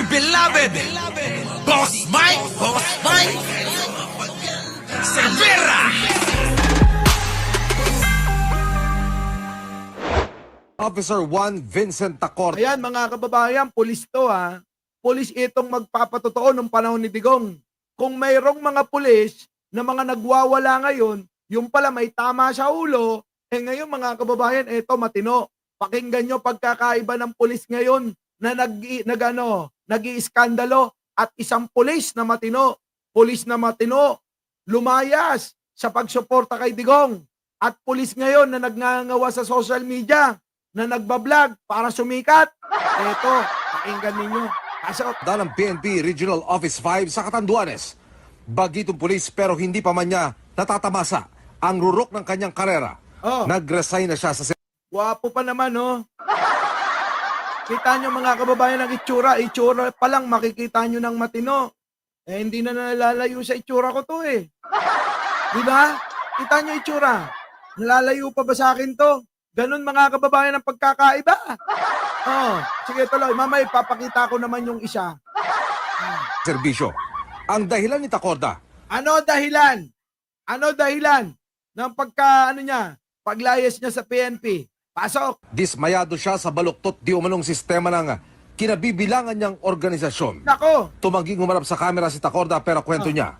beloved Boss Mike Cervera. Officer 1 Vincent Tacorda. Ayan mga kababayan, pulis to ha. Pulis itong magpapatotoo nung panahon ni Digong. Kung mayroong mga pulis na mga nagwawala ngayon, yung pala may tama sa ulo, ngayon mga kababayan, eto matino. Pakinggan nyo pagkakaiba ng pulis ngayon na nag-iiskandalo at isang pulis na matino. Pulis na matino, lumayas sa pagsuporta kay Digong. At pulis ngayon na nagngangawa sa social media, na nagbablog para sumikat. Eto, pakinggan ninyo. Pasok. Ng PNP Regional Office 5 sa Catanduanes. Bagitong pulis pero hindi pa man niya natatamasa ang rurok ng kanyang karera. Oh. Nag-resign na siya sa Wapo pa naman, no? Kita nyo mga kababayan ng itsura. Itsura pa lang makikita nyo ng matino. Hindi na nalalayo sa itsura ko to eh. Diba? Kita nyo itsura. Nalalayo pa ba sa akin to? Ganun mga kababayan ang pagkakaiba. Oh, sige tuloy. Mamay, papakita ko naman yung isa. serbisyo. Ang dahilan ni Tacorda, Ano dahilan ng paglayas niya sa PNP? Pasok. dismayado siya sa baluktot di umanong sistema ng kinabibilangan niyang organisasyon. Nako. Tumangging humarap sa kamera si Tacorda pero kwento niya,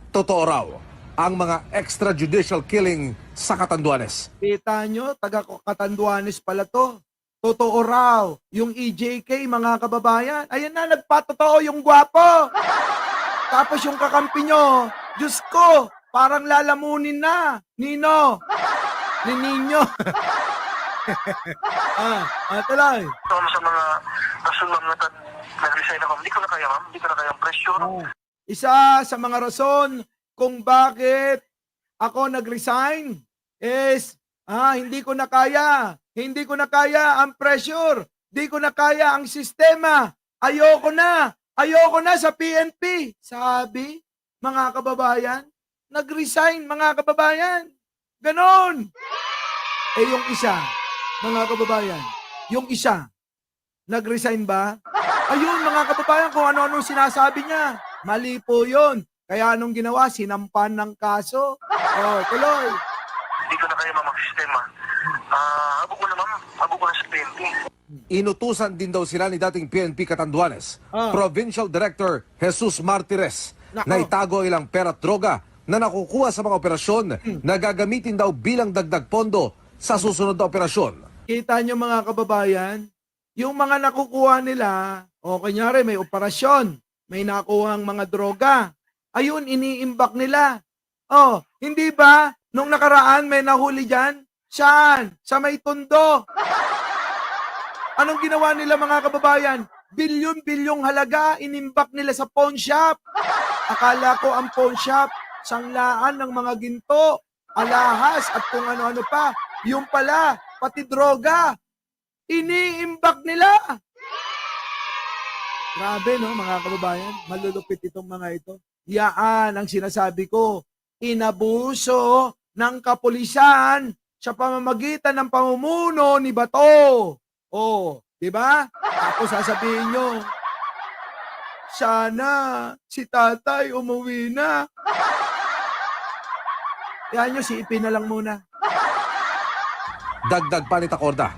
totoo raw ang mga extrajudicial killing sa Catanduanes. Kita nyo, taga Catanduanes pala to. Totoo raw. Yung EJK, mga kababayan. Ayan na, nagpatotoo yung gwapo. Tapos yung kakampi nyo, Diyos ko, parang lalamunin na. Nino. Ni Nino. Tuloy. Ito sa mga rason ma'am na nag-resign ako. Hindi ko na kaya ma'am. Hindi ko na kaya ang pressure. Isa sa mga rason kung bakit ako nag-resign is hindi ko na kaya. Hindi ko na kaya ang pressure. Hindi ko na kaya ang sistema. Ayoko na. Ayoko na sa PNP. Sabi, mga kababayan, nag-resign mga kababayan. Ganon. Yung isa, mga kababayan, yung isa, nag-resign ba? Ayun mga kababayan, kung ano-ano sinasabi niya. Mali po yun. Kaya anong ginawa? Sinampan ng kaso. Tuloy. Hindi ko na kaya ma'am ang sistema. Abo ko na ma'am. Abo ko na sa PNP. Inutusan din daw sila ni dating PNP Catanduanes, Provincial Director Jesus Martires, na itago ilang pera at droga na nakukuha sa mga operasyon na gagamitin daw bilang dagdag pondo sa susunod na operasyon. Kita nyo mga kababayan, yung mga nakukuha nila, kunyari may operasyon, may nakuha ang mga droga, ayun, iniimbak nila. Hindi ba, nung nakaraan may nahuli dyan? Saan? Sa may Tondo. Anong ginawa nila mga kababayan? Bilyon-bilyong halaga, inimbak nila sa pawn shop. Akala ko ang pawn shop, sanglaan ng mga ginto, alahas at kung ano-ano pa. Yung pala, pati droga, iniimbak nila. Grabe no mga kababayan, malulupit itong mga ito. Yaan ang sinasabi ko, inabuso ng kapulisan sa pamamagitan ng pamumuno ni Bato. Di ba? Tapos sasabihin nyo, sana si tatay umuwi na. Kaya nyo, siipin na lang muna. Dagdag pa ni Tacorda,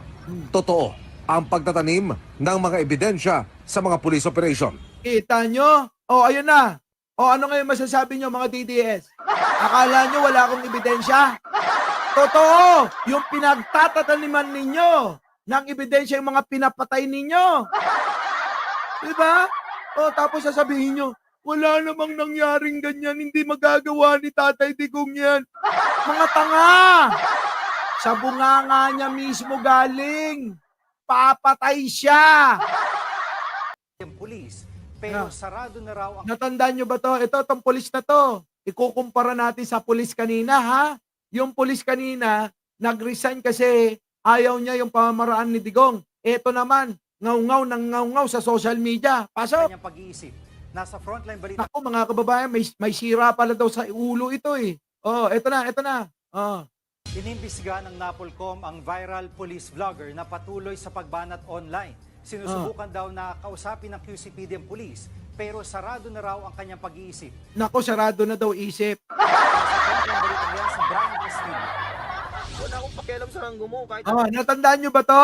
totoo ang pagtatanim ng mga ebidensya sa mga police operation. Kita nyo? Ayun na. Ano ngayon masasabi nyo mga DDS? Akala nyo wala akong ebidensya? Totoo! Yung pinagtatataniman ninyo ng ebidensya yung mga pinapatay ninyo. Diba? Tapos sasabihin nyo, wala namang nangyaring ganyan, hindi magagawa ni Tatay Digong yan. Mga tanga! Sa bunganga niya mismo galing. Papatay siya! Yung pulis, pero sarado na raw ang... Natandaan nyo ba to? Ito, itong pulis na to. Ikukumpara natin sa pulis kanina, ha? Yung pulis kanina, nag-resign kasi ayaw niya yung pamamaraan ni Digong. Ito naman, ngaw-ngaw sa social media. Pasok! Kanyang pag-iisip. Nasa frontline balita. Ako, mga kababayan, may sira pala daw sa ulo ito eh. Ito na. Inimbestigahan ng NAPOLCOM ang viral police vlogger na patuloy sa pagbanat online. Sinusubukan daw na kausapin ng QCPD ang pulis, pero sarado na raw ang kanyang pag-iisip. Nako, sarado na daw isip. Ang balitang yan si Brian Castillo. Wala akong pakialam sa ranggo mo. Kahit Natandaan nyo ba to?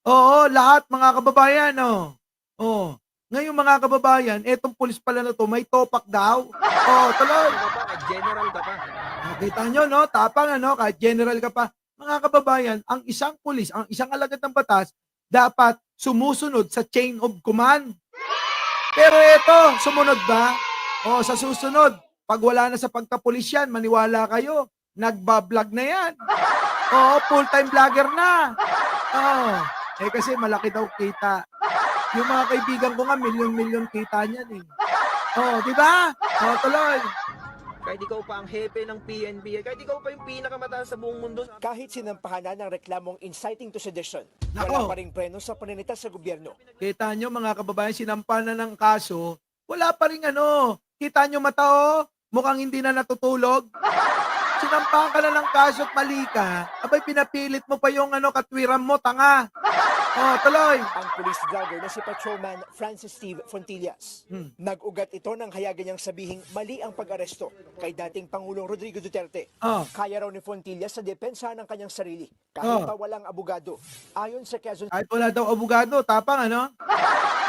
Oo, lahat mga kababayan, oh. Oh. Ngayon mga kababayan, etong pulis pala na to, may topak daw. Oh, tuloy. ano ka pa, kahit general ka pa. Nakita nyo, no? Tapang, ano? Kahit general ka pa. Mga kababayan, ang isang pulis, ang isang alagad ng batas, dapat sumusunod sa chain of command. Pero ito, sumunod ba? O, sa susunod, pag wala na sa pagkapulis yan, maniwala kayo, nagbablog na yan. Oo, full-time vlogger na. Oo, kasi malaki daw kita. Yung mga kaibigan ko nga, milyon-milyon kita niyan eh. Oh, di ba? Oh, tuloy. Kahit ikaw pa ang hepe ng PNP, kahit ikaw pa yung pinakamataas sa buong mundo. Kahit sinampahan na ng reklamong inciting to sedition, Nako. wala pa ring preno sa pananita sa gobyerno. Kita nyo mga kababayan, sinampa na ng kaso, wala pa rin ano. Kita nyo mata oh, mukhang hindi na natutulog. Sinampahan ka na ng kaso at mali ka, abay pinapilit mo pa yung ano, katwiran mo, tanga. Oh, tuloy. Ang police vlogger na si Patrolman Francis Steve Fontillas. Nag-ugat ito ng hayagan niyang sabihing mali ang pag-aresto kay dating Pangulong Rodrigo Duterte. Oh. Kaya raw ni Fontillas sa depensa ng kanyang sarili kahit Oh. pa walang abogado. Ayon sa Quezon Kahit wala daw abogado, tapang ano?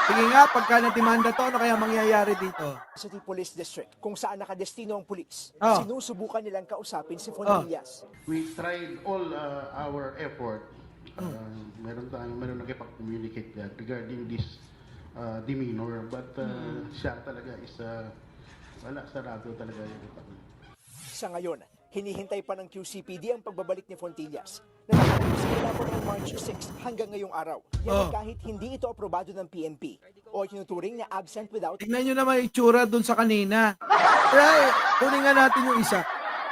Sige nga, pagka natimanda to, ano kaya mangyayari dito? City Police District kung saan nakadestino ang pulis, Oh. sinusubukan nilang kausapin si Fontillas. We tried all our effort. Meron nakipag-communicate that regarding this demeanor, but siya talaga is wala, sarado talaga yung Sa ngayon, hinihintay pa ng QCPD ang pagbabalik ni Fontillas na nakalagay sa labor ng March 6 hanggang ngayong araw. Yan ay kahit hindi ito aprobado ng PNP o tinuturing na absent without. Tignan nyo naman yung itsura dun sa kanina. Kaya, kunin nga natin yung isa.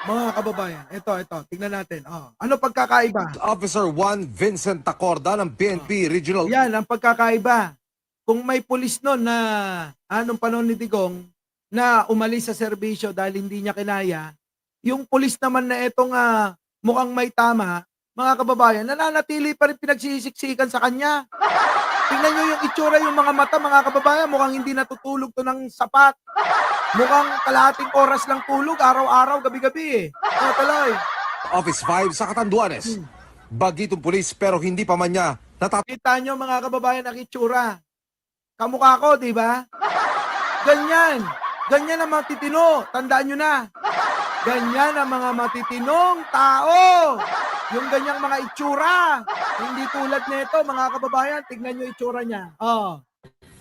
Mga kababayan, ito, tignan natin. Oh. Ano pagkakaiba? Officer Juan Vincent Tacorda ng PNP Regional Yan, ang pagkakaiba. Kung may pulis noon na, anong panahon ni Digong, na umalis sa serbisyo dahil hindi niya kinaya, yung pulis naman na itong mukhang may tama, mga kababayan, nananatili pa rin pinagsisiksikan sa kanya. Tingnan nyo yung itsura, yung mga mata, mga kababayan, mukhang hindi natutulog to ng sapat. Mukhang kalahating oras lang tulog, araw-araw, gabi-gabi eh. Tuloy. Office 5 sa Catanduanes. Bagitong pulis pero hindi pa man niya Kita nyo mga kababayan ang itsura. Kamukha ko, di ba? Ganyan. Ganyan ang matitino. Tandaan nyo na. Ganyan ang mga matitinong tao. Yung ganyang mga itsura. Hindi tulad nito, mga kababayan. Tignan nyo itsura niya. Oh.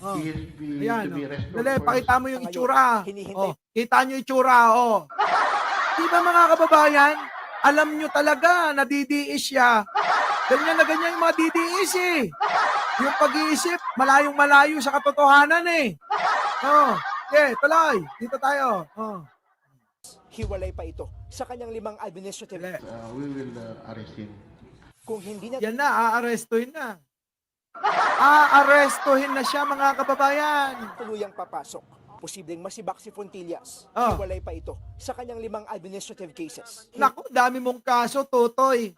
Ayan. Dali, pakita mo yung itsura. Oh. Kita nyo itsura. Oh. Di ba mga kababayan? Alam nyo talaga, nadidiis siya. Ganyan na ganyan yung mga didiis eh. Yung pag-iisip, malayong-malayo sa katotohanan eh. Oh. Okay, tuloy. Dito tayo. Oh. Hiwalay pa ito sa kanyang 5 administrative. we will arrest him. Kung hindi na Yan na, aarestuhin na. Aarestuhin na siya mga kababayan. tuluyang papasok, posibleng masibak si Fontillas. Oh. Hiwalay pa ito sa kanyang 5 administrative cases. Naku, dami mong kaso, Totoy.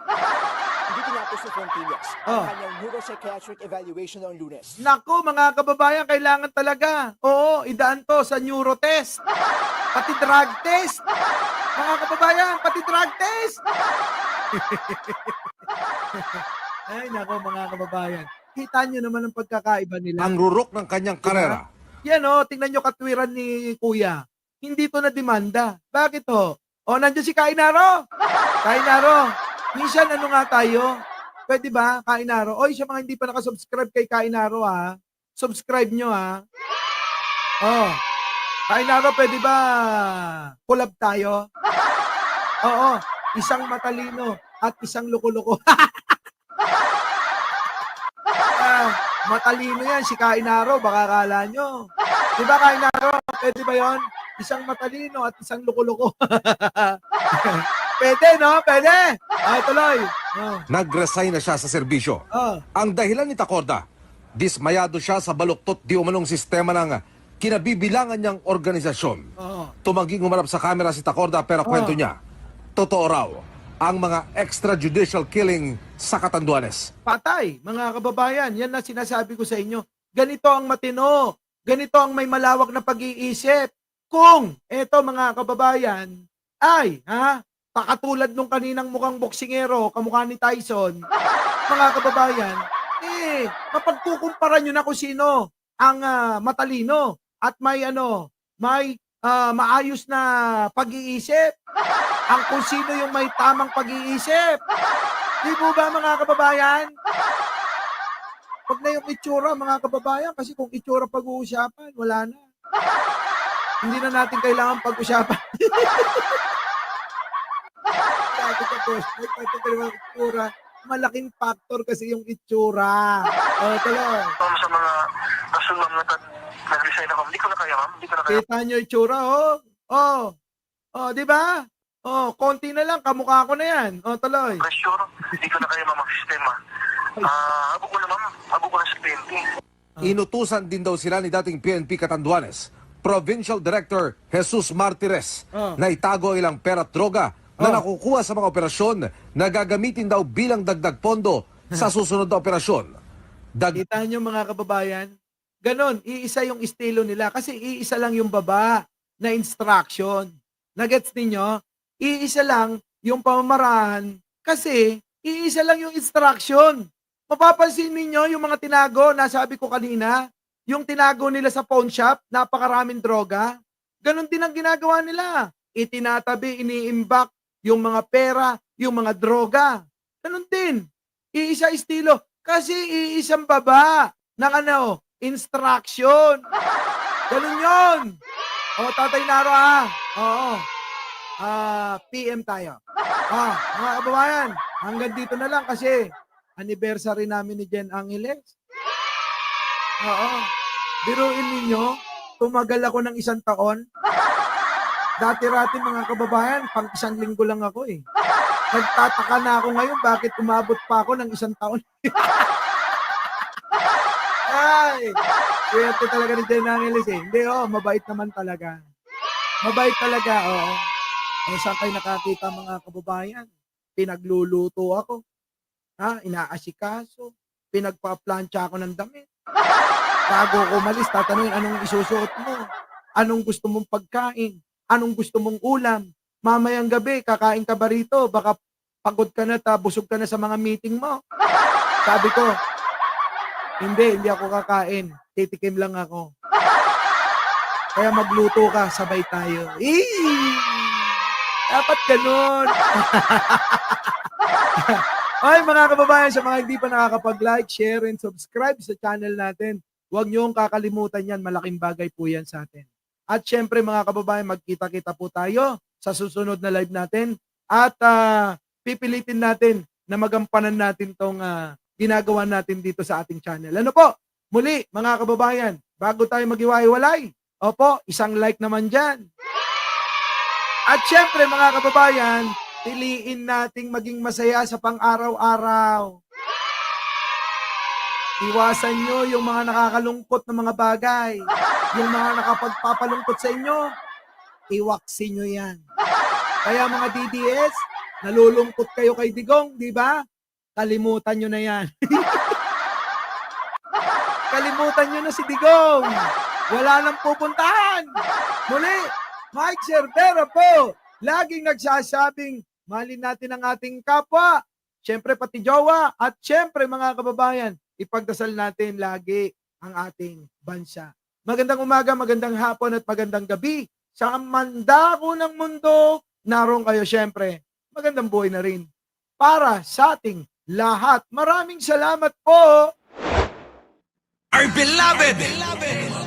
Hindi tinapos ni Fontillas Oh. ang kanyang neuropsychiatric evaluation noong Lunes. Naku, mga kababayan, kailangan talaga. Oo, idaan to sa neurotest. Pati drug test. Mga kababayan, pati drug test. Ay, naku, mga kababayan. Kita nyo naman ang pagkakaiba nila. ang rurok ng kanyang karera. Yan o, tingnan nyo katwiran ni Kuya. Hindi to na demanda. Bakit to? O, nandiyan si Kainaro. Kainaro, minsan ano nga tayo? Pwede ba, Kainaro? Oy, sa mga hindi pa nakasubscribe kay Kainaro ha, subscribe nyo ha. Oh, Kainaro, pwede ba collab tayo? Oo, isang matalino at isang luko-luko. Matalino yan, si Kainaro, baka akala nyo. Di ba, Kainaro? Pwede ba yon? Isang matalino at isang luko-luko. Pwede, no? Pwede. Ay, tuloy. Oh. Nag-resign na siya sa serbisyo. Oh. Ang dahilan ni Tacorda, dismayado siya sa baluktot di umanong sistema ng kinabibilangan niyang organisasyon. Oh. Tumangging umarap sa kamera si Tacorda pero kwento niya, totoo raw, ang mga extrajudicial killing sa Catanduanes. Patay, mga kababayan. Yan na sinasabi ko sa inyo. Ganito ang matino. Ganito ang may malawak na pag-iisip. Kung eto mga kababayan ay pakatulad nung kaninang mukhang boksingero, kamukha ni Tyson, mga kababayan, mapagkukumpara nyo na kung sino ang matalino at may maayos na pag-iisip. Ang kung sino yung may tamang pag-iisip. Di po ba mga kababayan? Huwag na yung itsura mga kababayan kasi kung itsura pag-uusapan, wala na. Hindi na natin kailangan pag-usapan. Itsura. Malaking factor kasi yung itsura. Tuloy. Sa mga rason, ma'am, nag-resign ako. Hindi ko na kaya, ma'am. Hindi ko na kaya. Kita nyo itsura, di ba? Konti na lang, kamukha ko na yan. Tuloy. Pressure. Hindi ko na kaya, ma'am, ang sistema. Habog ko na, ma'am. Habog ko na sa PNP. Inutusan din daw sila ni dating PNP Catanduanes, Provincial Director Jesus Martires, na itago ilang pera at droga na nakukuha sa mga operasyon na gagamitin daw bilang dagdag pondo sa susunod na operasyon. Kita nyo mga kababayan, ganon, iisa yung estilo nila kasi iisa lang yung baba na instruction. Nagets ninyo? Iisa lang yung pamamaraan kasi iisa lang yung instruction. Mapapansin ninyo yung mga tinago, nasabi ko kanina, yung tinago nila sa pawn shop, napakaraming droga. Ganon din ang ginagawa nila. Itinatabi, iniimbak yung mga pera, yung mga droga. Ganon din. Iisa estilo. Kasi iisang baba ng instruction. Ganon yun. Tatay Naro PM tayo. Mga kababayan, hanggang dito na lang kasi anniversary namin ni Jen Angeles. Biruin ninyo, tumagal ako ng 1 taon. Dati-rati mga kababayan, pang 1 linggo lang ako eh. Nagtataka na ako ngayon bakit umabot pa ako ng 1 taon. Ay, swerte talaga ni Jen Angeles eh. Hindi mabait naman talaga. Mabait talaga, saan kayo nakakita mga kababayan? Pinagluluto ako. Inaasikaso. Pinagpa-plancha ako ng damit. Bago ko umalis, tatanungin anong isusuot mo? Anong gusto mong pagkain? Anong gusto mong ulam? Mamayang gabi, kakain ka ba rito? Baka pagod ka na, busog ka na sa mga meeting mo. Sabi ko, hindi ako kakain. Titikim lang ako. Kaya magluto ka, sabay tayo. Dapat ganun. Ay, mga kababayan, sa mga hindi pa nakakapag-like, share, and subscribe sa channel natin, huwag niyong kakalimutan yan. Malaking bagay po yan sa atin. At syempre, mga kababayan, magkita-kita po tayo sa susunod na live natin. At pipilitin natin na magampanan natin tong ginagawa natin dito sa ating channel. Ano po? Muli, mga kababayan, bago tayo maghiwa-hiwalay, isang like naman dyan. At syempre, mga kababayan, piliin nating maging masaya sa pang-araw-araw. Iwasan nyo yung mga nakakalungkot na mga bagay. Yung mga nakapagpapalungkot sa inyo, iwaksin nyo yan. Kaya mga DDS, nalulungkot kayo kay Digong, di ba? Kalimutan nyo na yan. Kalimutan nyo na si Digong. Wala nang pupuntahan. Muli, Mike Cervera po, laging nagsasabing, mahalin natin ang ating kapwa, syempre pati jowa, at syempre mga kababayan, ipagdasal natin lagi ang ating bansa. Magandang umaga, magandang hapon at magandang gabi. Sa mandako ng mundo, naroon kayo syempre. Magandang buhay na rin para sa ating lahat. Maraming salamat po. Our beloved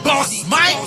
Boss Mike.